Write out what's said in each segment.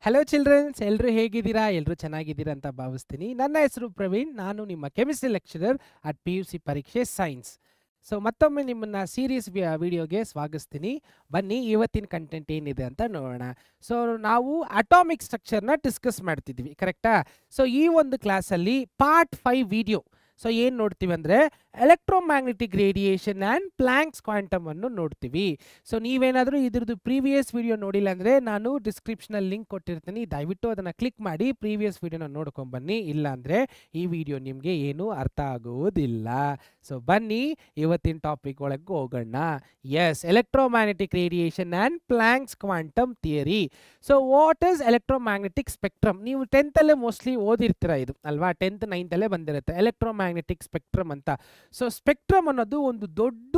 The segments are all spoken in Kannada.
ಹಲೋ ಚಿಲ್ಡ್ರನ್ಸ್, ಎಲ್ಲರೂ ಹೇಗಿದ್ದೀರಾ? ಎಲ್ಲರೂ ಚೆನ್ನಾಗಿದ್ದೀರಾ ಅಂತ ಭಾವಿಸ್ತೀನಿ. ನನ್ನ ಹೆಸರು ಪ್ರವೀಣ್, ನಾನು ನಿಮ್ಮ ಕೆಮಿಸ್ಟ್ರಿ ಲೆಕ್ಚರರ್ ಅಟ್ PUC ಪರೀಕ್ಷೆ ಸೈನ್ಸ್. ಸೊ ಮತ್ತೊಮ್ಮೆ ನಿಮ್ಮನ್ನ ಸೀರೀಸ್ ವಿಡಿಯೋಗೆ ಸ್ವಾಗತಿಸ್ತೀನಿ. ಬನ್ನಿ, ಇವತ್ತಿನ ಕಂಟೆಂಟ್ ಏನಿದೆ ಅಂತ ನೋಡೋಣ. ಸೊ ನಾವು ಅಟಾಮಿಕ್ ಸ್ಟ್ರಕ್ಚರ್ನ ಡಿಸ್ಕಸ್ ಮಾಡ್ತಿದ್ವಿ, ಕರೆಕ್ಟಾ? ಸೊ ಈ ಒಂದು ಕ್ಲಾಸಲ್ಲಿ ಪಾರ್ಟ್ 5 ವಿಡಿಯೋ. ಸೊ ಏನು ನೋಡ್ತೀವಿ ಅಂದರೆ electromagnetic radiation and Planck's quantum ಅನ್ನು ನೋಡ್ತೀವಿ. ಸೊ ನೀವೇನಾದರೂ ಇದ್ರದ್ದು ಪ್ರೀವಿಯಸ್ ವಿಡಿಯೋ ನೋಡಿಲ್ಲ ಅಂದರೆ ನಾನು ಡಿಸ್ಕ್ರಿಪ್ಷನಲ್ಲಿ ಲಿಂಕ್ ಕೊಟ್ಟಿರ್ತೀನಿ, ದಯವಿಟ್ಟು ಅದನ್ನು ಕ್ಲಿಕ್ ಮಾಡಿ ಪ್ರೀವಿಯಸ್ ವಿಡಿಯೋನ ನೋಡ್ಕೊಂಬನ್ನಿ. ಇಲ್ಲಾಂದರೆ ಈ ವಿಡಿಯೋ ನಿಮಗೆ ಏನೂ ಅರ್ಥ ಆಗುವುದಿಲ್ಲ. ಸೊ ಬನ್ನಿ ಇವತ್ತಿನ ಟಾಪಿಕ್ ಒಳಗೆ ಹೋಗೋಣ. Yes, electromagnetic radiation and Planck's quantum theory. So what is electromagnetic spectrum? ನೀವು 10th ಮೋಸ್ಟ್ಲಿ ಓದಿರ್ತೀರ ಇದು ಅಲ್ವಾ? 10th 9th ಬಂದಿರುತ್ತೆ ಎಲೆಕ್ಟ್ರೋಮ್ಯಾಗ್ನೆಟಿಕ್ ಸ್ಪೆಕ್ಟ್ರಮ್ ಅಂತ. ಸೊ ಸ್ಪೆಕ್ಟ್ರಮ್ ಅನ್ನೋದು ಒಂದು ದೊಡ್ಡ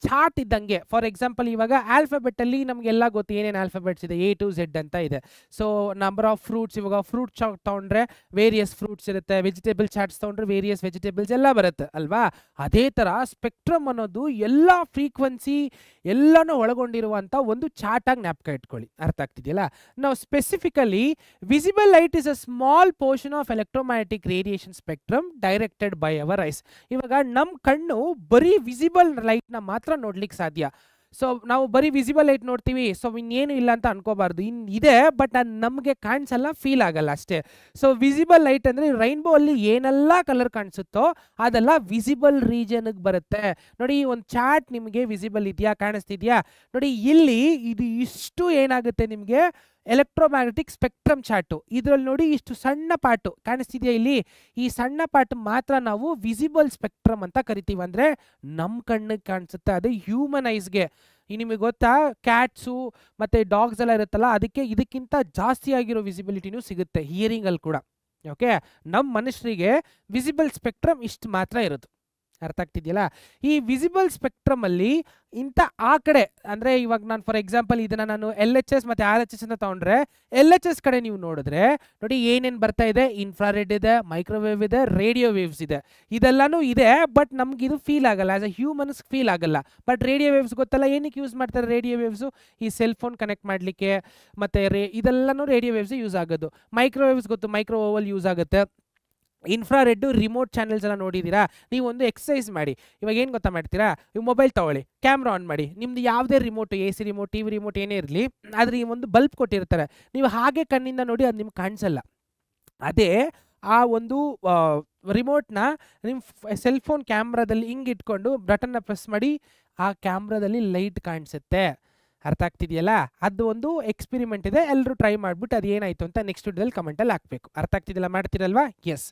ಚಾರ್ಟ್ ಇದ್ದಂಗೆ. ಫಾರ್ ಎಕ್ಸಾಂಪಲ್, ಇವಾಗ ಆಲ್ಫಾಬೆಟಲ್ಲಿ ನಮಗೆಲ್ಲ ಗೊತ್ತು ಏನೇನು ಆಲ್ಫಾಬೆಟ್ಸ್ ಇದೆ, A to Z ಅಂತ ಇದೆ. ಸೊ ನಂಬರ್ ಆಫ್ ಫ್ರೂಟ್ಸ್, ಇವಾಗ ಫ್ರೂಟ್ ಚಾರ್ಟ್ ತೊಗೊಂಡ್ರೆ ವೇರಿಯಸ್ ಫ್ರೂಟ್ಸ್ ಇರುತ್ತೆ, ವೆಜಿಟೇಬಲ್ ಚಾರ್ಟ್ಸ್ ತೊಗೊಂಡ್ರೆ ವೇರಿಯಸ್ ವೆಜಿಟೇಬಲ್ಸ್ ಎಲ್ಲ ಬರುತ್ತೆ ಅಲ್ವಾ? ಅದೇ ಥರ ಸ್ಪೆಕ್ಟ್ರಮ್ ಅನ್ನೋದು ಎಲ್ಲ ಫ್ರೀಕ್ವೆನ್ಸಿ ಎಲ್ಲನೂ ಒಳಗೊಂಡಿರುವಂಥ ಒಂದು ಚಾರ್ಟಾಗಿ ಜ್ಞಾಪಕ ಇಟ್ಕೊಳ್ಳಿ. ಅರ್ಥ ಆಗ್ತಿದೆಯಲ್ಲ? ನಾವು specifically visible light is a small portion of electromagnetic radiation spectrum directed by our eyes. ಇವಾಗ ನಮ್ಮ ಕಣ್ಣು ಬರೀ ವಿಸಿಬಲ್ ಲೈಟ್ನ ಮಾತ್ರ ನೋಡ್ಲಿಕ್ಕೆ ಸಾಧ್ಯ. ಸೊ ನಾವು ಬರೀ ವಿಸಿಬಲ್ ಲೈಟ್ ನೋಡ್ತೀವಿ, ಸೊ ಇನ್ನೇನು ಇಲ್ಲ ಅಂತ ಅನ್ಕೋಬಾರ್ದು. ಇದೆ, ಬಟ್ ಅದು ನಮಗೆ ಕಾಣಿಸಲ್ಲ, ಫೀಲ್ ಆಗಲ್ಲ ಅಷ್ಟೇ. ಸೊ ವಿಸಿಬಲ್ ಲೈಟ್ ಅಂದರೆ ರೈನ್ಬೋ ಅಲ್ಲಿ ಏನೆಲ್ಲ ಕಲರ್ ಕಾಣಿಸುತ್ತೋ ಅದೆಲ್ಲ ವಿಸಿಬಲ್ ರೀಜನ್ಗೆ ಬರುತ್ತೆ. ನೋಡಿ, ಒಂದು ಚಾರ್ಟ್ ನಿಮಗೆ ವಿಸಿಬಲ್ ಇದೆಯಾ, ಕಾಣಿಸ್ತಿದ್ಯಾ? ನೋಡಿ ಇಲ್ಲಿ ಇದು ಇಷ್ಟು ಏನಾಗುತ್ತೆ ನಿಮಗೆ ಎಲೆಕ್ಟ್ರೋಮ್ಯಾಗ್ನೆಟಿಕ್ ಸ್ಪೆಕ್ಟ್ರಮ್ ಚಾರ್ಟು. ಇದರಲ್ಲಿ ನೋಡಿ ಇಷ್ಟು ಸಣ್ಣ ಪಾರ್ಟು ಕಾಣಿಸ್ತಿದೆಯಾ? ಇಲ್ಲಿ ಈ ಸಣ್ಣ ಪಾರ್ಟ್ ಮಾತ್ರ ನಾವು ವಿಸಿಬಲ್ ಸ್ಪೆಕ್ಟ್ರಮ್ ಅಂತ ಕರಿತೀವಿ. ಅಂದರೆ ನಮ್ಮ ಕಣ್ಣಿಗೆ ಕಾಣಿಸುತ್ತೆ, ಅದು ಹ್ಯೂಮನ್ ಐಸ್ಗೆ. ನಿಮಗೆ ಗೊತ್ತಾ, ಕ್ಯಾಟ್ಸು ಮತ್ತು ಡಾಗ್ಸ್ ಎಲ್ಲ ಇರುತ್ತಲ್ಲ, ಅದಕ್ಕೆ ಇದಕ್ಕಿಂತ ಜಾಸ್ತಿ ಆಗಿರೋ ವಿಸಿಬಿಲಿಟಿನೂ ಸಿಗುತ್ತೆ ಹಿಯರಿಂಗಲ್ಲಿ ಕೂಡ. ಓಕೆ, ನಮ್ಮ ಮನುಷ್ಯರಿಗೆ ವಿಸಿಬಲ್ ಸ್ಪೆಕ್ಟ್ರಮ್ ಇಷ್ಟು ಮಾತ್ರ ಇರೋದು. ಅರ್ಥ ಆಗ್ತಿದೆಯಲ್ಲ? ಈ ವಿಸಿಬಲ್ ಸ್ಪೆಕ್ಟ್ರಮಲ್ಲಿ ಇಂಥ ಆ ಕಡೆ ಅಂದರೆ ಇವಾಗ ನಾನು ಫಾರ್ ಎಕ್ಸಾಂಪಲ್ ಇದನ್ನು ನಾನು LHS ಮತ್ತು RHS ಅಂತ ತೊಗೊಂಡ್ರೆ, LHS ಕಡೆ ನೀವು ನೋಡಿದ್ರೆ ನೋಡಿ ಏನೇನು ಬರ್ತಾ ಇದೆ. ಇನ್ಫ್ರಾರೆಡ್ ಇದೆ, ಮೈಕ್ರೋವೇವ್ ಇದೆ, ರೇಡಿಯೋ ವೇವ್ಸ್ ಇದೆ. ಇದೆಲ್ಲನೂ ಇದೆ, ಬಟ್ ನಮಗಿದು ಫೀಲ್ ಆಗಲ್ಲ, ಆಸ್ ಅ ಹ್ಯೂಮನ್ಸ್ ಫೀಲ್ ಆಗಲ್ಲ. ಬಟ್ ರೇಡಿಯೋ ವೇವ್ಸ್ ಗೊತ್ತಲ್ಲ, ಏನಕ್ಕೆ ಯೂಸ್ ಮಾಡ್ತಾರೆ ರೇಡಿಯೋ ವೇವ್ಸು? ಈ ಸೆಲ್ ಫೋನ್ ಕನೆಕ್ಟ್ ಮಾಡಲಿಕ್ಕೆ ಮತ್ತು ಇದೆಲ್ಲನೂ ರೇಡಿಯೋ ವೇವ್ಸ್ ಯೂಸ್ ಆಗೋದು. ಮೈಕ್ರೋವೇವ್ಸ್ ಗೊತ್ತು, ಮೈಕ್ರೋವೇವಲ್ಲಿ ಯೂಸ್ ಆಗುತ್ತೆ. ಇನ್ಫ್ರಾರೆಡ್ಡು ರಿಮೋಟ್ ಚಾನೆಲ್ಸ್ ಎಲ್ಲ ನೋಡಿದ್ದೀರಾ? ನೀವು ಒಂದು ಎಕ್ಸಸೈಸ್ ಮಾಡಿ. ಇವಾಗ ಏನು ಗೊತ್ತಾ ಮಾಡ್ತೀರಾ? ನೀವು ಮೊಬೈಲ್ ತೊಗೊಳ್ಳಿ, ಕ್ಯಾಮ್ರಾ ಆನ್ ಮಾಡಿ, ನಿಮ್ದು ಯಾವುದೇ remote, AC remote, TV remote ಏನೇ ಇರಲಿ, ಆದರೆ ಈ ಒಂದು ಬಲ್ಬ್ ಕೊಟ್ಟಿರ್ತಾರೆ, ನೀವು ಹಾಗೆ ಕಣ್ಣಿಂದ ನೋಡಿ, ಅದು ನಿಮ್ಗೆ ಕಾಣಿಸಲ್ಲ. ಅದೇ ಆ ಒಂದು ರಿಮೋಟ್ನ ನಿಮ್ಮ ಸೆಲ್ ಫೋನ್ ಕ್ಯಾಮ್ರಾದಲ್ಲಿ ಹಿಂಗೆ ಇಟ್ಕೊಂಡು ಬಟನ್ನ ಪ್ರೆಸ್ ಮಾಡಿ, ಆ ಕ್ಯಾಮ್ರಾದಲ್ಲಿ ಲೈಟ್ ಕಾಣಿಸುತ್ತೆ. ಅರ್ಥ ಆಗ್ತಿದೆಯಲ್ಲ? ಅದು ಒಂದು ಎಕ್ಸ್ಪೆರಿಮೆಂಟ್ ಇದೆ, ಎಲ್ಲರೂ ಟ್ರೈ ಮಾಡಿಬಿಟ್ಟು ಅದು ಏನಾಯಿತು ಅಂತ ನೆಕ್ಸ್ಟ್ ವಿಡಿಯೋದಲ್ಲಿ ಕಮೆಂಟಲ್ಲಿ ಹಾಕಬೇಕು. ಅರ್ಥ ಆಗ್ತಿದೆಯಲ್ಲ? ಮಾಡ್ತೀರಲ್ವಾ? Yes.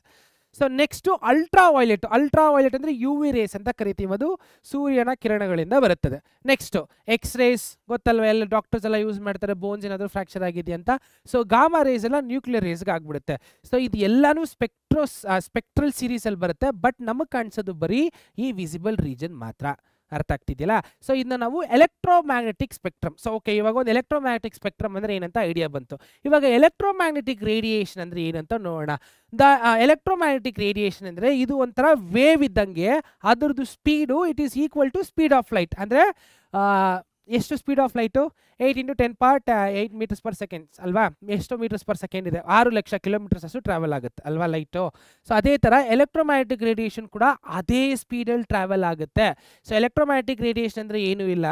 So next ultra violet. Ultra violet ಅಂದರೆ UV ರೇಸ್ ಅಂತ ಕರಿತೀವಿ, ಅದು ಸೂರ್ಯನ ಕಿರಣಗಳಿಂದ ಬರುತ್ತದೆ. ನೆಕ್ಸ್ಟು ಎಕ್ಸ್-ರೇಸ್ ಗೊತ್ತಲ್ವ, ಎಲ್ಲ ಡಾಕ್ಟರ್ಸ್ ಎಲ್ಲ ಯೂಸ್ ಮಾಡ್ತಾರೆ, ಬೋನ್ಸ್ ಏನಾದರೂ ಫ್ರ್ಯಾಕ್ಚರ್ ಆಗಿದೆ ಅಂತ. ಸೊ ಗಾಮಾ ರೇಸ್ ಎಲ್ಲ ನ್ಯೂಕ್ಲಿಯರ್ ರೇಸ್ಗೆ ಆಗ್ಬಿಡುತ್ತೆ. ಸೊ ಇದು ಎಲ್ಲನೂ ಸ್ಪೆಕ್ಟ್ರಲ್ ಸೀರೀಸಲ್ಲಿ ಬರುತ್ತೆ, ಬಟ್ ನಮಗೆ ಕಾಣಿಸೋದು ಬರೀ ಈ ವಿಸಿಬಲ್ ರೀಜನ್ ಮಾತ್ರ. ಅರ್ಥ ಆಗ್ತಿದೆಯಲ್ಲ? ಸೊ ಇದನ್ನ ನಾವು ಎಲೆಕ್ಟ್ರೋಮ್ಯಾಗ್ನೆಟಿಕ್ ಸ್ಪೆಕ್ಟ್ರಮ್. ಸೊ ಓಕೆ, ಇವಾಗ ಒಂದು ಎಲೆಕ್ಟ್ರೋಮ್ಯಾಗ್ನೆಟಿಕ್ ಸ್ಪೆಕ್ಟ್ರಮ್ ಅಂದರೆ ಏನಂತ ಐಡಿಯಾ ಬಂತು. ಇವಾಗ ಎಲೆಕ್ಟ್ರೋಮ್ಯಾಗ್ನೆಟಿಕ್ ರೇಡಿಯೇಷನ್ ಅಂದರೆ ಏನಂತ ನೋಡೋಣ. ಎಲೆಕ್ಟ್ರೋಮ್ಯಾಗ್ನೆಟಿಕ್ ರೇಡಿಯೇಷನ್ ಅಂದರೆ ಇದು ಒಂಥರ ವೇವ್ ಇದ್ದಂಗೆ, ಅದರದ್ದು speed it is equal to speed of light. ಅಂದರೆ ಎಷ್ಟು speed of light? 8 × 10⁸ metres per seconds ಅಲ್ವಾ? ಎಷ್ಟು ಮೀಟರ್ಸ್ ಪರ್ ಸೆಕೆಂಡ್ ಇದೆ? 6 ಲಕ್ಷ ಕಿಲೋಮೀಟರ್ಸ್ ಅಷ್ಟು ಟ್ರಾವೆಲ್ ಆಗುತ್ತೆ ಅಲ್ವಾ ಲೈಟು? ಸೊ ಅದೇ ಥರ ಎಲೆಕ್ಟ್ರೋಮ್ಯಾಗ್ನೆಟಿಕ್ ರೇಡಿಯೇಷನ್ ಕೂಡ ಅದೇ ಸ್ಪೀಡಲ್ಲಿ ಟ್ರಾವೆಲ್ ಆಗುತ್ತೆ. ಸೊ ಎಲೆಕ್ಟ್ರೋಮ್ಯಾಗ್ನೆಟಿಕ್ ರೇಡಿಯೇಷನ್ ಅಂದರೆ ಏನೂ ಇಲ್ಲ,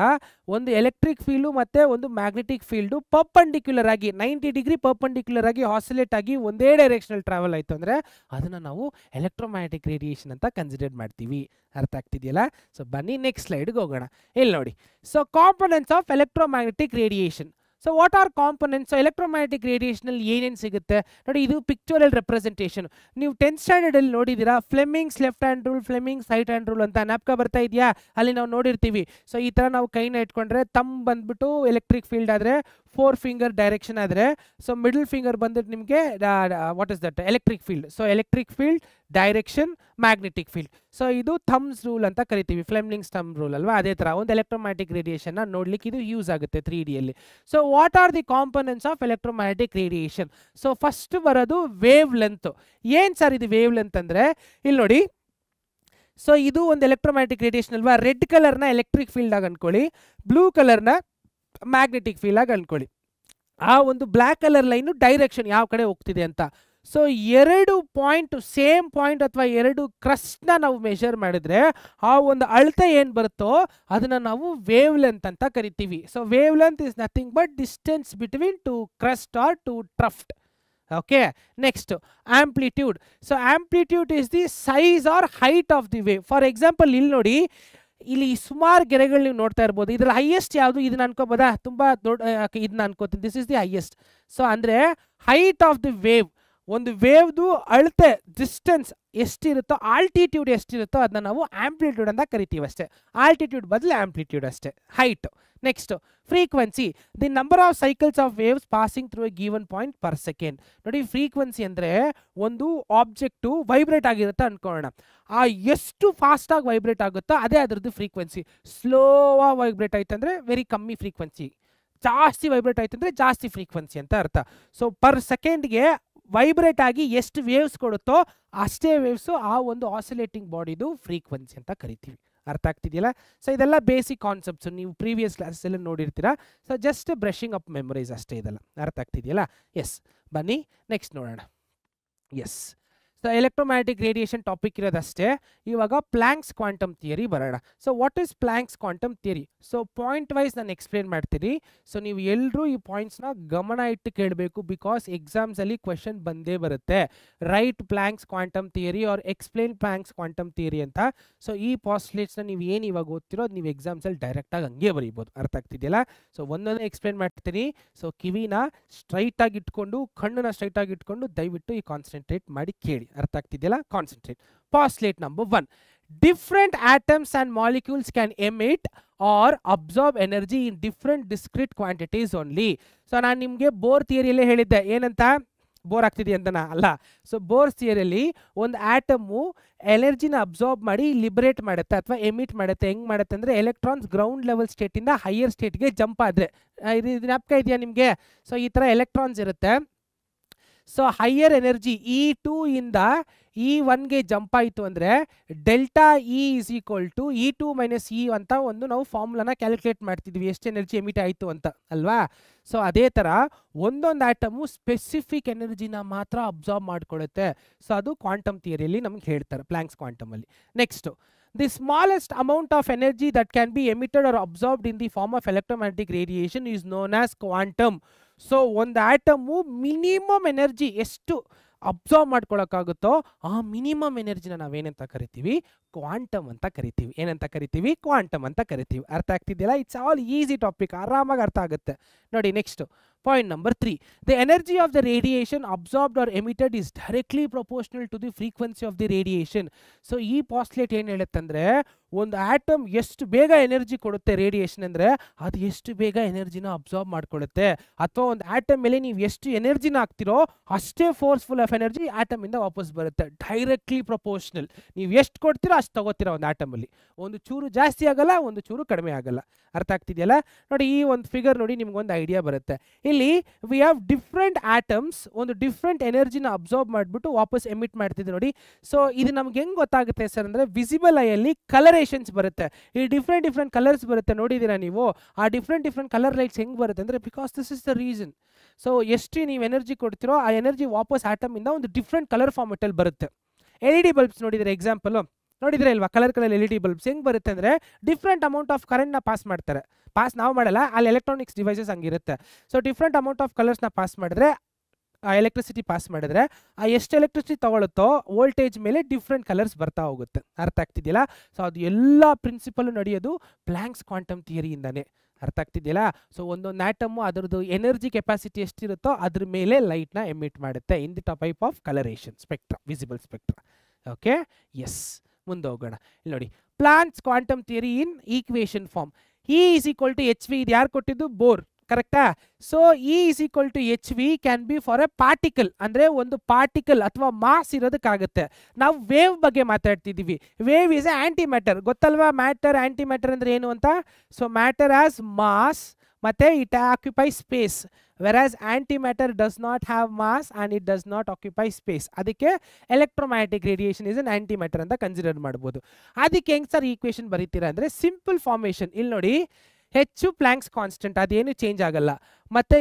ಒಂದು ಎಲೆಕ್ಟ್ರಿಕ್ ಫೀಲ್ಡು ಮತ್ತು ಒಂದು ಮ್ಯಾಗ್ನೆಟಿಕ್ ಫೀಲ್ಡು ಪರ್ಪೆಂಡಿಕ್ಯುಲರ್ ಆಗಿ 90 ಡಿಗ್ರಿ ಪರ್ಪೆಂಡಿಕ್ಯುಲರ್ ಆಗಿ ಆಸಿಲೇಟ್ ಆಗಿ ಒಂದೇ ಡೈರೆಕ್ಷನಲ್ಲಿ ಟ್ರಾವೆಲ್ ಆಯಿತು ಅಂದರೆ ಅದನ್ನು ನಾವು ಎಲೆಕ್ಟ್ರೋಮ್ಯಾಗ್ನೆಟಿಕ್ ರೇಡಿಯೇಷನ್ ಅಂತ ಕನ್ಸಿಡರ್ ಮಾಡ್ತೀವಿ. ಅರ್ಥ ಆಗ್ತಿದೆಯಲ್ಲ? ಸೊ ಬನ್ನಿ ನೆಕ್ಸ್ಟ್ ಸ್ಲೈಡ್ಗೆ ಹೋಗೋಣ. ಇಲ್ಲಿ ನೋಡಿ, so components of electromagnetic radiation. So what are components? ಎಲೆಕ್ಟ್ರೋಮ್ಯಾಗ್ನೆಟಿಕ್ ರೇಡಿಯೇಷನಲ್ಲಿ ಏನೇನು ಸಿಗುತ್ತೆ ನೋಡಿ. ಇದು ಪಿಕ್ಚರಲ್ ರೆಪ್ರೆಸೆಂಟೇಷನ್. ನೀವು 10th ಸ್ಟ್ಯಾಂಡರ್ಡಲ್ಲಿ ನೋಡಿದ್ದೀರಾ, Fleming's left hand rule, Fleming's right hand rule ಅಂತ ಜ್ಞಾಪಕ ಬರ್ತಾ ಇದೆಯಾ? ಅಲ್ಲಿ ನಾವು ನೋಡಿರ್ತೀವಿ. ಸೊ ಈ ಥರ ನಾವು ಕೈನ ಇಟ್ಕೊಂಡ್ರೆ ತಮ್ಮ ಬಂದ್ಬಿಟ್ಟು ಎಲೆಕ್ಟ್ರಿಕ್ ಫೀಲ್ಡ್ ಆದರೆ, 4 ಫಿಂಗರ್ ಡೈರೆಕ್ಷನ್ ಆದರೆ, ಸೊ ಮಿಡಲ್ ಫಿಂಗರ್ ಬಂದ್ಬಿಟ್ಟು ನಿಮಗೆ what is that? Electric field. So electric field, direction, magnetic field. So ಇದು ಥಮ್ಸ್ ರೂಲ್ ಅಂತ ಕರಿತೀವಿ, ಫ್ಲೆಮಿಂಗ್ಸ್ ಥಂಬ್ ರೂಲ್ ಅಲ್ವಾ? ಅದೇ ಥರ ಒಂದು ಎಲೆಕ್ಟ್ರೋಮ್ಯಾಗ್ನೆಟಿಕ್ ರೇಡಿಯೇಷನ್ನ ನೋಡ್ಲಿಕ್ಕೆ ಇದು ಯೂಸ್ ಆಗುತ್ತೆ 3Dಯಲ್ಲಿ. So what are the components of electromagnetic radiation? So first ಬರೋದು ವೇವ್ ಲೆಂತ್. ಏನು ಸರ್ ಇದು ವೇವ್ ಲೆಂತ್ ಅಂದರೆ? ಇಲ್ಲಿ ನೋಡಿ, ಸೊ ಇದು ಒಂದು ಎಲೆಕ್ಟ್ರೋಮ್ಯಾಗ್ನೆಟಿಕ್ ರೇಡಿಯೇಷನ್ ಅಲ್ವಾ? ರೆಡ್ ಕಲರ್ನ ಎಲೆಕ್ಟ್ರಿಕ್ ಫೀಲ್ಡ್ ಆಗಿ ಅಂದ್ಕೊಳ್ಳಿ, ಬ್ಲೂ ಕಲರ್ನ ಮ್ಯಾಗ್ನೆಟಿಕ್ ಫೀಲ್ಡ್ ಆಗಿ ಅಂದ್ಕೊಳ್ಳಿ. ಆ ಒಂದು ಬ್ಲ್ಯಾಕ್ ಕಲರ್ ಲೈನು ಡೈರೆಕ್ಷನ್ ಯಾವ ಕಡೆ ಹೋಗ್ತಿದೆ ಅಂತ. ಸೊ 2 ಪಾಯಿಂಟ್ ಸೇಮ್ ಪಾಯಿಂಟ್ ಅಥವಾ 2 ಕ್ರಸ್ಟ್ನ ನಾವು ಮೆಷರ್ ಮಾಡಿದ್ರೆ ಆ ಒಂದು ಅಳತೆ ಏನು ಬರುತ್ತೋ ಅದನ್ನು ನಾವು ವೇವ್ ಲೆಂತ್ ಅಂತ ಕರಿತೀವಿ. So wavelength is nothing but distance between 2 crest or 2 trough. Okay, next amplitude. So amplitude is the size or height of the wave. For example ಇಲ್ಲಿ ನೋಡಿ, ಇಲ್ಲಿ ಸುಮಾರು ಗೆರೆಗಳು ನೀವು ನೋಡ್ತಾ ಇರ್ಬೋದು. ಇದ್ರಲ್ಲಿ ಹೈಯೆಸ್ಟ್ ಯಾವುದು ಇದನ್ನ ಅನ್ಕೋಬೋದಾ? ತುಂಬ ದೊಡ್ಡ ಇದನ್ನ ಅನ್ಕೋತೀನಿ, this is the highest. So ಅಂದರೆ ಹೈಟ್ ಆಫ್ ದಿ ವೇವ್, ಒಂದು ವೇವ್ದು ಅಳತೆ ಡಿಸ್ಟೆನ್ಸ್ ಎಷ್ಟಿರುತ್ತೋ, ಆಲ್ಟಿಟ್ಯೂಡ್ ಎಷ್ಟಿರುತ್ತೋ ಅದನ್ನ ನಾವು ಆಂಪ್ಲಿಟ್ಯೂಡ್ ಅಂತ ಕರಿತೀವಿ ಅಷ್ಟೇ. ಆಲ್ಟಿಟ್ಯೂಡ್ ಬದಲು ಆಂಪ್ಲಿಟ್ಯೂಡ್ ಅಷ್ಟೇ, height. Next frequency, the number of cycles of waves passing through A given point per second. ನೋಡಿ, ಫ್ರೀಕ್ವೆನ್ಸಿ ಅಂದರೆ ಒಂದು ಆಬ್ಜೆಕ್ಟು ವೈಬ್ರೇಟ್ ಆಗಿರುತ್ತೆ ಅನ್ಕೊಳ್ಳೋಣ. ಆ ಎಷ್ಟು ಫಾಸ್ಟಾಗಿ ವೈಬ್ರೇಟ್ ಆಗುತ್ತೋ ಅದೇ ಅದರದ್ದು ಫ್ರೀಕ್ವೆನ್ಸಿ. ಸ್ಲೋವಾಗಿ ವೈಬ್ರೇಟ್ ಆಯ್ತು ಅಂದರೆ ವೆರಿ ಕಮ್ಮಿ ಫ್ರೀಕ್ವೆನ್ಸಿ, ಜಾಸ್ತಿ ವೈಬ್ರೇಟ್ ಆಯ್ತು ಅಂದರೆ ಜಾಸ್ತಿ ಫ್ರೀಕ್ವೆನ್ಸಿ ಅಂತ ಅರ್ಥ. ಸೊ ಪರ್ ಸೆಕೆಂಡ್ಗೆ ವೈಬ್ರೇಟ್ ಆಗಿ ಎಷ್ಟು ವೇವ್ಸ್ ಕೊಡುತ್ತೋ ಅಷ್ಟೇ ವೇವ್ಸು ಆ ಒಂದು ಆಸಿಲೇಟಿಂಗ್ ಬಾಡಿದು ಫ್ರೀಕ್ವೆನ್ಸಿ ಅಂತ ಕರಿತೀವಿ. ಅರ್ಥ ಆಗ್ತಿದೆಯಲ್ಲ? ಸೊ ಇದೆಲ್ಲ ಬೇಸಿಕ್ ಕಾನ್ಸೆಪ್ಟ್ಸು, ನೀವು ಪ್ರೀವಿಯಸ್ ಕ್ಲಾಸಲ್ಲಿ ನೋಡಿರ್ತೀರಾ. So just brushing up memories ಅಷ್ಟೇ ಇದೆಲ್ಲ. ಅರ್ಥ ಆಗ್ತಿದೆಯಲ್ಲ? ಎಸ್, ಬನ್ನಿ ನೆಕ್ಸ್ಟ್ ನೋಡೋಣ. Yes, so electromagnetic radiation topic ಇರೋದಷ್ಟೇ. ಇವಾಗ ಪ್ಲ್ಯಾಂಕ್ಸ್ ಕ್ವಾಂಟಮ್ ಥಿಯರಿ ಬರೋಣ. So what is Planck's quantum theory? So point wise ನಾನು ಎಕ್ಸ್ಪ್ಲೇನ್ ಮಾಡ್ತೀನಿ. ಸೊ ನೀವು ಎಲ್ಲರೂ ಈ ಪಾಯಿಂಟ್ಸ್ನ ಗಮನ ಇಟ್ಟು ಕೇಳಬೇಕು, ಬಿಕಾಸ್ ಎಕ್ಸಾಮ್ಸಲ್ಲಿ ಕ್ವೆಶನ್ ಬಂದೇ ಬರುತ್ತೆ. Write Planck's quantum theory or explain Planck's quantum theory ಅಂತ. ಸೊ ಈ ಪಾಸ್ಟ್ಲೇಟ್ಸ್ನ ನೀವು ಏನು ಇವಾಗ ಓದ್ತಿರೋ ಅದು ನೀವು ಎಕ್ಸಾಮ್ಸಲ್ಲಿ ಡೈರೆಕ್ಟಾಗಿ ಹಂಗೆ ಬರೀಬೋದು. ಅರ್ಥ ಆಗ್ತಿದೆಯಲ್ಲ? ಸೊ ಒಂದೊಂದೇ ಎಕ್ಸ್ಪ್ಲೇನ್ ಮಾಡ್ತೀನಿ. ಸೊ ಕಿವಿನ ಸ್ಟ್ರೈಟಾಗಿ ಇಟ್ಕೊಂಡು, ಕಣ್ಣನ್ನ ಸ್ಟ್ರೈಟಾಗಿ ಇಟ್ಕೊಂಡು ದಯವಿಟ್ಟು ಈ ಕಾನ್ಸಂಟ್ರೇಟ್ ಮಾಡಿ ಕೇಳಿ. ಅರ್ಥ ಆಗ್ತಿದೆಯಲ್ಲ? Concentrate. Postulate number 1, different atoms and molecules can emit or absorb energy in different discrete quantities only. So ನಾನು ನಿಮಗೆ ಬೋರ್ ಥಿಯರಿಯಲ್ಲೇ ಹೇಳಿದ್ದೆ, ಏನಂತ? ಬೋರ್ ಆಗ್ತಿದೆ ಅಂತನಾ? ಅಲ್ಲ. ಸೊ ಬೋರ್ ಥಿಯರಿಯಲ್ಲಿ ಒಂದು ಆಟಮು ಎನರ್ಜಿನ ಅಬ್ಸಾರ್ಬ್ ಮಾಡಿ ಲಿಬರೇಟ್ ಮಾಡುತ್ತೆ ಅಥವಾ ಎಮಿಟ್ ಮಾಡುತ್ತೆ. ಹೆಂಗೆ ಮಾಡುತ್ತೆ ಅಂದರೆ, ಎಲೆಕ್ಟ್ರಾನ್ಸ್ ಗ್ರೌಂಡ್ ಲೆವೆಲ್ ಸ್ಟೇಟಿಂದ ಹೈಯರ್ ಸ್ಟೇಟ್ಗೆ ಜಂಪ್ ಆದರೆ, ಇದು ಜ್ಞಾಪಕ ಇದೆಯಾ ನಿಮಗೆ? ಸೊ ಈ ಥರ ಎಲೆಕ್ಟ್ರಾನ್ಸ್ ಇರುತ್ತೆ. ಸೊ ಹೈಯರ್ ಎನರ್ಜಿ E2 ಇಂದ E1ಗೆ ಜಂಪ್ ಆಯಿತು ಅಂದರೆ delta E is equal to E2 minus E ಅಂತ ಒಂದು ನಾವು ಫಾರ್ಮುಲಾನ ಕ್ಯಾಲ್ಕುಲೇಟ್ ಮಾಡ್ತಿದ್ವಿ, ಎಷ್ಟು ಎನರ್ಜಿ ಎಮಿಟ್ ಆಯಿತು ಅಂತ ಅಲ್ವಾ? ಸೊ ಅದೇ ಥರ ಒಂದೊಂದು ಆಟಮು ಸ್ಪೆಸಿಫಿಕ್ ಎನರ್ಜಿನ ಮಾತ್ರ ಅಬ್ಸಾರ್ಬ್ ಮಾಡ್ಕೊಳ್ಳುತ್ತೆ. ಸೊ ಅದು ಕ್ವಾಂಟಮ್ ಥಿಯರಿಯಲ್ಲಿ ನಮ್ಗೆ ಹೇಳ್ತಾರೆ, ಪ್ಲ್ಯಾಂಕ್ಸ್ ಕ್ವಾಂಟಮಲ್ಲಿ. Next, the smallest amount of energy that can be emitted or absorbed in the form of electromagnetic radiation is known as quantum. So ಒಂದು ಆಟಮು ಮಿನಿಮಮ್ ಎನರ್ಜಿ ಎಷ್ಟು ಅಬ್ಸಾರ್ಬ್ ಮಾಡ್ಕೊಳಕ್ಕಾಗುತ್ತೋ ಆ ಮಿನಿಮಮ್ ಎನರ್ಜಿನ ನಾವೇನಂತ ಕರಿತೀವಿ? ಕ್ವಾಂಟಮ್ ಅಂತ ಕರಿತೀವಿ. ಏನಂತ ಕರಿತೀವಿ? ಕ್ವಾಂಟಮ್ ಅಂತ ಕರಿತೀವಿ. ಅರ್ಥ ಆಗ್ತಿದೆಯಲ್ಲ? ಇಟ್ಸ್ ಆಲ್ ಈಸಿ ಟಾಪಿಕ್, ಆರಾಮಾಗಿ ಅರ್ಥ ಆಗುತ್ತೆ. ನೋಡಿ next point number 3, the energy of the radiation absorbed or emitted is directly proportional to the frequency of the radiation. So ಈ ಪಾಸ್ಟ್ಲೇಟ್ ಏನು ಹೇಳುತ್ತಂದ್ರೆ, ಒಂದು ಆಟಮ್ ಎಷ್ಟು ಬೇಗ ಎನರ್ಜಿ ಕೊಡುತ್ತೆ ರೇಡಿಯೇಷನ್ ಅಂದರೆ ಅದು ಎಷ್ಟು ಬೇಗ ಎನರ್ಜಿನ ಅಬ್ಸಾರ್ಬ್ ಮಾಡ್ಕೊಳ್ಳುತ್ತೆ. ಅಥವಾ ಒಂದು ಆಟಮ್ ಮೇಲೆ ನೀವು ಎಷ್ಟು ಎನರ್ಜಿನ ಹಾಕ್ತಿರೋ ಅಷ್ಟೇ ಫೋರ್ಸ್ಫುಲ್ ಆಫ್ ಎನರ್ಜಿ ಆಟಮಿಂದ ವಾಪಸ್ ಬರುತ್ತೆ. Directly proportional. ನೀವು ಎಷ್ಟು ಕೊಡ್ತೀರೋ ಅಷ್ಟು ತಗೋತೀರಾ ಒಂದು ಆಟಮಲ್ಲಿ. ಒಂದು ಚೂರು ಜಾಸ್ತಿ ಆಗಲ್ಲ, ಒಂದು ಚೂರು ಕಡಿಮೆ ಆಗಲ್ಲ. ಅರ್ಥ ಆಗ್ತಿದೆಯಲ್ಲ? ನೋಡಿ ಈ ಒಂದು ಫಿಗರ್ ನೋಡಿ, ನಿಮ್ಗೊಂದು ಐಡಿಯಾ ಬರುತ್ತೆ. ಇಲ್ಲಿ ವಿ ಹ್ಯಾವ್ ಡಿಫ್ರೆಂಟ್ ಆಟಮ್ಸ್, ಒಂದು ಡಿಫ್ರೆಂಟ್ ಎನರ್ಜಿನ ಅಬ್ಸಾರ್ಬ್ ಮಾಡಿಬಿಟ್ಟು ವಾಪಸ್ ಎಮಿಟ್ ಮಾಡ್ತಿದ್ದೆ ನೋಡಿ. ಸೊ ಇದು ನಮ್ಗೆ ಹೆಂಗೆ ಗೊತ್ತಾಗುತ್ತೆ ಸರ್ ಅಂದರೆ, ವಿಸಿಬಲ್ ಐಯಲ್ಲಿ ಕಲರೇಷನ್ಸ್ ಬರುತ್ತೆ. ಈ ಡಿಫ್ರೆಂಟ್ ಕಲರ್ಸ್ ಬರುತ್ತೆ, ನೋಡಿದ್ದೀರಾ ನೀವು? ಆ ಡಿಫ್ರೆಂಟ್ ಕಲರ್ ಲೈಟ್ಸ್ ಹೆಂಗೆ ಬರುತ್ತೆ ಅಂದರೆ, because this is the reason. So ಎಷ್ಟು ನೀವು ಎನರ್ಜಿ ಕೊಡ್ತಿರೋ ಆ ಎನರ್ಜಿ ವಾಪಸ್ ಆಟಮಿಂದ ಒಂದು ಡಿಫ್ರೆಂಟ್ ಕಲರ್ ಫಾರ್ಮೆಟಲ್ಲಿ ಬರುತ್ತೆ. LED ಬಲ್ಬ್ಸ್ ನೋಡಿದರೆ ಎಕ್ಸಾಂಪಲು ನೋಡಿದ್ರೆ ಇಲ್ವಾ? ಕಲರ್ LED ಬಲ್ಬ್ಸ್ ಹೆಂಗೆ ಬರುತ್ತೆ ಅಂದರೆ, ಡಿಫ್ರೆಂಟ್ ಅಮೌಂಟ್ ಆಫ್ ಕರೆಂಟ್ನ ಪಾಸ್ ಮಾಡ್ತಾರೆ. ಪಾಸ್ ನಾವು ಮಾಡಲ್ಲ, ಅಲ್ಲಿ ಎಲೆಕ್ಟ್ರಾನಿಕ್ಸ್ ಡಿವೈಸಸ್ ಹಂಗಿರುತ್ತೆ. ಸೊ ಡಿಫ್ರೆಂಟ್ ಅಮೌಂಟ್ ಆಫ್ ಕಲರ್ಸ್ನ ಪಾಸ್ ಮಾಡಿದ್ರೆ, ಆ ಎಲೆಕ್ಟ್ರಿಸಿಟಿ ಪಾಸ್ ಮಾಡಿದ್ರೆ ಆ ಎಷ್ಟು ಎಲೆಕ್ಟ್ರಿಸಿಟಿ ತಗೊಳುತ್ತೋ ವೋಲ್ಟೇಜ್ ಮೇಲೆ ಡಿಫ್ರೆಂಟ್ ಕಲರ್ಸ್ ಬರ್ತಾ ಹೋಗುತ್ತೆ. ಅರ್ಥ ಆಗ್ತಿದೆಯಲ್ಲ? ಸೊ ಅದು ಎಲ್ಲ ಪ್ರಿನ್ಸಿಪಲ್ ನಡೆಯೋದು ಪ್ಲ್ಯಾಂಕ್ಸ್ ಕ್ವಾಂಟಮ್ ಥಿಯರಿಯಿಂದಾನೆ. ಅರ್ಥ ಆಗ್ತಿದೆಯಲ್ಲ? ಸೊ ಒಂದೊಂದು ಆಟಮು ಅದರದ್ದು ಎನರ್ಜಿ ಕೆಪಾಸಿಟಿ ಎಷ್ಟಿರುತ್ತೋ ಅದ್ರ ಮೇಲೆ ಲೈಟ್ನ ಎಮಿಟ್ ಮಾಡುತ್ತೆ in the type of colouration spectra, visible spectra. Okay, yes, ಮುಂದೆ ಹೋಗೋಣ. ಇಲ್ಲಿ ನೋಡಿ, Planck's quantum theory in equation form. E is equal to hv, ಇದು ಯಾರು ಕೊಟ್ಟಿದ್ದು? ಬೋರ್. ಕರೆಕ್ಟಾ? So E is equal to hv can be for a particle, ಅಂದರೆ ಒಂದು ಪಾರ್ಟಿಕಲ್ ಅಥವಾ ಮಾಸ್ ಇರೋದಕ್ಕಾಗುತ್ತೆ. ನಾವು ವೇವ್ ಬಗ್ಗೆ ಮಾತಾಡ್ತಿದ್ದೀವಿ. Wave is a antimatter, ಗೊತ್ತಲ್ವಾ? ಮ್ಯಾಟರ್ ಆಂಟಿ ಮ್ಯಾಟರ್ ಅಂದರೆ ಏನು ಅಂತ? ಸೊ ಮ್ಯಾಟರ್ ಆಸ್ ಮಾಸ್ ಮತ್ತು it occupy space, versus antimatter does not have mass and it does not occupy space. ಅದಕ್ಕೆ electromagnetic radiation is an antimatter ಅಂತ ಕನ್ಸಿಡರ್ ಮಾಡ್ಬೋದು. ಅದಕ್ಕೆ ಹೆಂಗೆ ಸರ್ ಈಕ್ವೇಷನ್ ಬರೀತೀರಾ ಅಂದರೆ, ಸಿಂಪಲ್ ಫಾರ್ಮೇಷನ್. ಇಲ್ಲಿ ನೋಡಿ, ಹೆಚ್ಚು ಪ್ಲ್ಯಾಂಕ್ಸ್ ಕಾನ್ಸ್ಟೆಂಟ್, ಅದೇನು ಚೇಂಜ್ ಆಗಲ್ಲ. ಮತ್ತು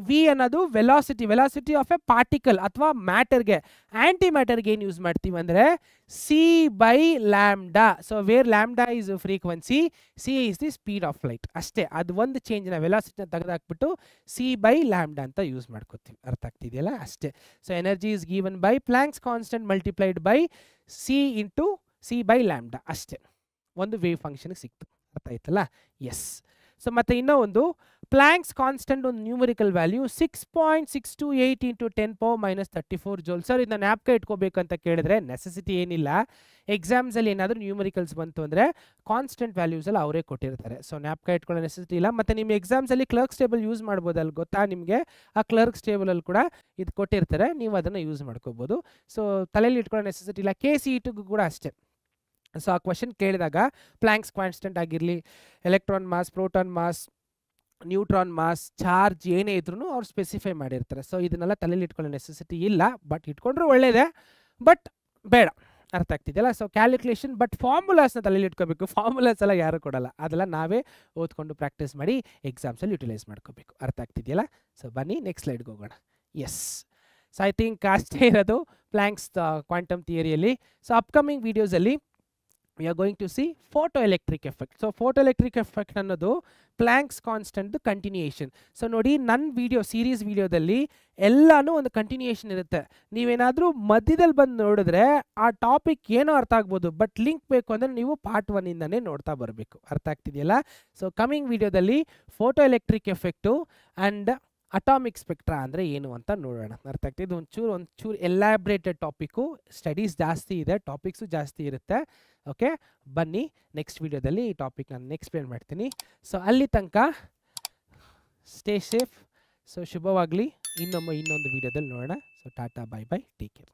ವಿ ಅನ್ನೋದು ವೆಲಾಸಿಟಿ ಆಫ್ ಎ ಪಾರ್ಟಿಕಲ್ ಅಥವಾ ಮ್ಯಾಟರ್ಗೆ. ಆ್ಯಂಟಿ ಮ್ಯಾಟರ್ಗೆ ಏನು ಯೂಸ್ ಮಾಡ್ತೀವಿ ಅಂದರೆ c/λ. So where lambda is frequency, c is the speed of light ಅಷ್ಟೇ. ಅದು ಒಂದು ಚೇಂಜ್ನ ವೆಲಾಸಿಟಿನ ತೆಗೆದಾಕ್ಬಿಟ್ಟು c/λ ಅಂತ ಯೂಸ್ ಮಾಡ್ಕೋತೀವಿ. ಅರ್ಥ ಆಗ್ತಿದೆಯಲ್ಲ, ಅಷ್ಟೇ. So energy is given by Planck's constant multiplied by c/λ ಅಷ್ಟೇ. ಒಂದು ವೇವ್ ಫಂಕ್ಷನ್ಗೆ ಸಿಕ್ತು. ಅರ್ಥ ಆಯ್ತಲ್ಲ? ಎಸ್. ಸೊ ಮತ್ತು ಇನ್ನೂ ಒಂದು ಪ್ಲ್ಯಾಂಕ್ಸ್ ಕಾನ್ಸ್ಟೆಂಟ್ ಒಂದು ನ್ಯೂಮರಿಕಲ್ ವ್ಯಾಲ್ಯೂ 6.628 × 10⁻34 ಜೂಲ್. ಸರ್ ಇದನ್ನ ನ್ಯಾಪ್ಕ ಇಟ್ಕೋಬೇಕಂತ ಕೇಳಿದ್ರೆ ನೆಸೆಸಿಟಿ ಏನಿಲ್ಲ. ಎಕ್ಸಾಮ್ಸಲ್ಲಿ ಏನಾದರೂ ನ್ಯೂಮರಿಕಲ್ಸ್ ಬಂತು ಅಂದರೆ ಕಾನ್ಸ್ಟೆಂಟ್ ವ್ಯಾಲ್ಯೂಸಲ್ಲಿ ಅವರೇ ಕೊಟ್ಟಿರ್ತಾರೆ. ಸೊ ನ್ಯಾಪ್ಕ ಇಟ್ಕೊಳ್ಳೋ ನೆಸೆಸಿಟಿ ಇಲ್ಲ. ಮತ್ತು ನಿಮ್ಮ ಎಕ್ಸಾಮ್ಸಲ್ಲಿ ಕ್ಲರ್ಕ್ಸ್ ಟೇಬಲ್ ಯೂಸ್ ಮಾಡ್ಬೋದಲ್ಲ, ಗೊತ್ತಾ ನಿಮಗೆ? ಆ ಕ್ಲರ್ಕ್ಸ್ ಟೇಬಲಲ್ಲಿ ಕೂಡ ಇದು ಕೊಟ್ಟಿರ್ತಾರೆ, ನೀವು ಅದನ್ನು ಯೂಸ್ ಮಾಡ್ಕೋಬೋದು. ಸೊ ತಲೆಯಲ್ಲಿ ಇಟ್ಕೊಳ್ಳೋ ನೆಸೆಸಿಟಿ ಇಲ್ಲ. KCETಗೂ ಕೂಡ ಅಷ್ಟೇ. ಸೊ ಆ ಕ್ವಶನ್ ಕೇಳಿದಾಗ ಪ್ಲ್ಯಾಂಕ್ಸ್ ಕಾನ್ಸ್ಟೆಂಟ್ ಆಗಿರಲಿ, electron mass, proton mass, neutron mass, charge ಏನೇ ಇದ್ರೂ ಅವ್ರು ಸ್ಪೆಸಿಫೈ ಮಾಡಿರ್ತಾರೆ. ಸೊ ಇದನ್ನೆಲ್ಲ ತಲೆಯಲ್ಲಿ ಇಟ್ಕೊಳ್ಳೋ ನೆಸೆಸಿಟಿ ಇಲ್ಲ. ಬಟ್ ಇಟ್ಕೊಂಡ್ರೂ ಒಳ್ಳೆಯದೇ, ಬಟ್ ಬೇಡ. ಅರ್ಥ ಆಗ್ತಿದೆಯಲ್ಲ? ಸೊ ಕ್ಯಾಲ್ಕುಲೇಷನ್, ಬಟ್ ಫಾರ್ಮುಲಾಸ್ನ ತಲೆಯಲ್ಲಿ ಇಟ್ಕೋಬೇಕು. ಫಾರ್ಮುಲಾಸ್ ಎಲ್ಲ ಯಾರು ಕೊಡಲ್ಲ, ಅದೆಲ್ಲ ನಾವೇ ಓದ್ಕೊಂಡು ಪ್ರಾಕ್ಟೀಸ್ ಮಾಡಿ ಎಕ್ಸಾಮ್ಸಲ್ಲಿ ಯುಟಿಲೈಸ್ ಮಾಡ್ಕೋಬೇಕು. ಅರ್ಥ ಆಗ್ತಿದೆಯಲ್ಲ? ಸೊ ಬನ್ನಿ ನೆಕ್ಸ್ಟ್ ಸ್ಲೈಡ್ಗೆ ಹೋಗೋಣ. ಎಸ್. ಸೊ ಐ ಥಿಂಕ್ ಅಷ್ಟೇ ಇರೋದು ಪ್ಲ್ಯಾಂಕ್ಸ್ ಕ್ವಾಂಟಮ್ ಥಿಯರಿಯಲ್ಲಿ. ಸೊ ಅಪ್ಕಮಿಂಗ್ ವೀಡಿಯೋಸಲ್ಲಿ we are going to see photoelectric effect. So photoelectric effect ಅನ್ನೋದು ಪ್ಲ್ಯಾಂಕ್ಸ್ ಕಾನ್ಸ್ಟೆಂಟ್ ಕಂಟಿನ್ಯೂಯೇಷನ್. ಸೊ ನೋಡಿ, ನನ್ನ ಸೀರೀಸ್ ವಿಡಿಯೋದಲ್ಲಿ ಎಲ್ಲನೂ ಒಂದು ಕಂಟಿನ್ಯೂಯೇಷನ್ ಇರುತ್ತೆ. ನೀವೇನಾದರೂ ಮಧ್ಯದಲ್ಲಿ ಬಂದು ನೋಡಿದ್ರೆ ಆ ಟಾಪಿಕ್ ಏನೋ ಅರ್ಥ ಆಗ್ಬೋದು, ಬಟ್ ಲಿಂಕ್ ಬೇಕು ಅಂದರೆ ನೀವು ಪಾರ್ಟ್ 1ಇಂದನೇ ನೋಡ್ತಾ ಬರಬೇಕು. ಅರ್ಥ ಆಗ್ತಿದೆಯಲ್ಲ? ಸೊ ಕಮಿಂಗ್ ವಿಡಿಯೋದಲ್ಲಿ photo electric effect and atomic spectra ಅಂದರೆ ಏನು ಅಂತ ನೋಡೋಣ. ಅರ್ಥ ಆಗ್ತಿದೆ? ಒಂಚೂರು ಎಲಾಬ್ರೇಟೆಡ್ ಟಾಪಿಕ್ಕು, ಸ್ಟಡೀಸ್ ಜಾಸ್ತಿ ಇದೆ, ಟಾಪಿಕ್ಸು ಜಾಸ್ತಿ ಇರುತ್ತೆ. ಓಕೆ, ಬನ್ನಿ ನೆಕ್ಸ್ಟ್ ವಿಡಿಯೋದಲ್ಲಿ ಈ ಟಾಪಿಕ್ ನಾನು ಎಕ್ಸ್ಪ್ಲೇನ್ ಮಾಡ್ತೀನಿ. ಸೊ ಅಲ್ಲಿ ತನಕ ಸ್ಟೇ ಸೇಫ್. ಸೊ ಶುಭವಾಗಲಿ. ಇನ್ನೊಂದು ವಿಡಿಯೋದಲ್ಲಿ ನೋಡೋಣ. So Tata, bye bye, take care.